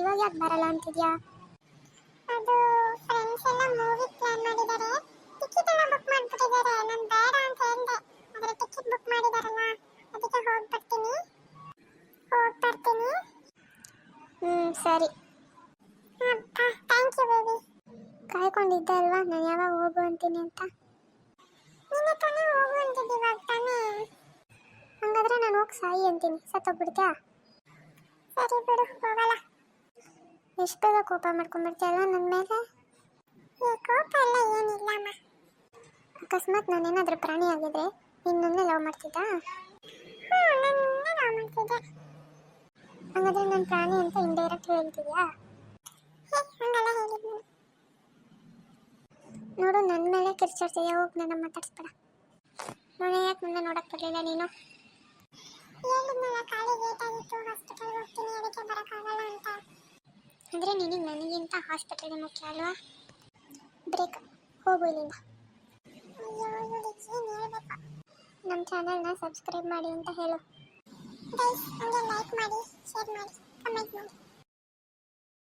ಇವಾಗ ಯಾಕೆ ಬರಲ್ಲ ಅಂತಿದ್ಯಾ? ಅದು ಫ್ರೆಂಡ್ಸ್ ಎಲ್ಲ ಮೂವಿ ಪ್ಲಾನ್ ಮಾಡಿದ್ದಾರೆ, ಟಿಕೆಟ್ ಎಲ್ಲ ಬುಕ್ ಮಾಡ್ಬಿಟ್ಟಿದ್ದಾರೆ. ನಾನು ಬೇಡ ಅಂತ ಹೇಳಿದೆ, ಆದರೆ ಟಿಕೆಟ್ ಬುಕ್ ಮಾಡಿದಾರಲ್ಲ, ಅದಕ್ಕೆ ಹೋಗಿ ಬರ್ತೀನಿ. ಸರಿ. Thank you baby. ಕಾಯ್ಕೊಂಡಿದ್ದೆ ಅಲ್ವಾ ನಾನು ಯಾವಾಗ ಹೋಗು ಅಂತೀನಿ ಅಂತ. ನಿನ್ನೆ ತಾನೇ ಹೋಗು ಅಂತಿದ್ದೆ, ಇವಾಗ ತಾನೇ. ಹಂಗಾದ್ರೆ ನಾನು ಹೋಗಿ ಸಾಯಿ ಅಂತೀನಿ, ಸತ್ತೋಗ್ಬಿಡ್ತ್ಯಾ? ಸರಿ ಬಿಡು, ಹೋಗಲ್ಲ. ಎಷ್ಟು ಬೇಗ ಕೋಪ ಮಾಡ್ಕೊಂಡ್ಬಿಡ್ತೀಯಲ್ಲ ನನ್ನ ಮೇಲೆ? ಈ ಕೋಪ ಎಲ್ಲ ಏನಿಲ್ಲಮ್ಮ. ಅಕಸ್ಮಾತ್ ನಾನೇನಾದರೂ ಪ್ರಾಣಿ ಆಗಿದ್ರೆ ನೀನು ನನ್ನೇ ಲವ್ ಮಾಡ್ತಿದ್ದಾ? ನನ್ನೇ ಲವ್ ಮಾಡ್ತಿದ್ದೆ. ಹಂಗಾದ್ರೆ ನಾನು ಪ್ರಾಣಿ ಅಂತ ಇಂಡೈರೆಕ್ಟ್ ಹೇಳ್ತಿದ್ಯಾ? ಹಂಗೆಲ್ಲ ಹೇಳಿದ್ನು. ನೋಡು, ನನ್ನ ಮೇಲೆ ಕಿರ್ಚಾಡ್ತಿದ್ಯಾ, ಹೋಗಿ ನನ್ನ ಮಾತಾಡಿಸ್ಬೇಡ. ನಾನೇ ಯಾಕೆ ನನ್ನ ನೋಡಕ್ಕೆ ಬರಲಿಲ್ಲ ನೀನು? ಹೇಳಿದ್ನಲ್ಲ, ಖಾಲಿ ಗೇಟ್ ಆಗಿತ್ತು, ಹಾಸ್ಪಿಟಲ್ಗೆ ಹೋಗ್ತೀನಿ, ಅದಕ್ಕೆ ಬರೋಕ್ಕಾಗಲ್ಲ ಅಂತ. ಅಂದರೆ ನಿನಗೆ ನನಗಿಂತ ಹಾಸ್ಪಿಟಲ್ಗೆ ಮುಖ್ಯ ಅಲ್ವಾ? ಬ್ರೇಕ್, ಹೋಗು ಇಲ್ಲಿಂದ. ಅಯ್ಯೋ ಇವಳಿಗೆ ಏನು ಹೇಳ್ಬೇಕು. ನಮ್ಮ ಚಾನಲ್ನ ಸಬ್ಸ್ಕ್ರೈಬ್ ಮಾಡಿ ಅಂತ ಹೇಳು. ಗೈಸ್, ಹಂಗೆ ಲೈಕ್ ಮಾಡಿ, ಶೇರ್ ಮಾಡಿ, ಕಮೆಂಟ್ ಮಾಡಿ.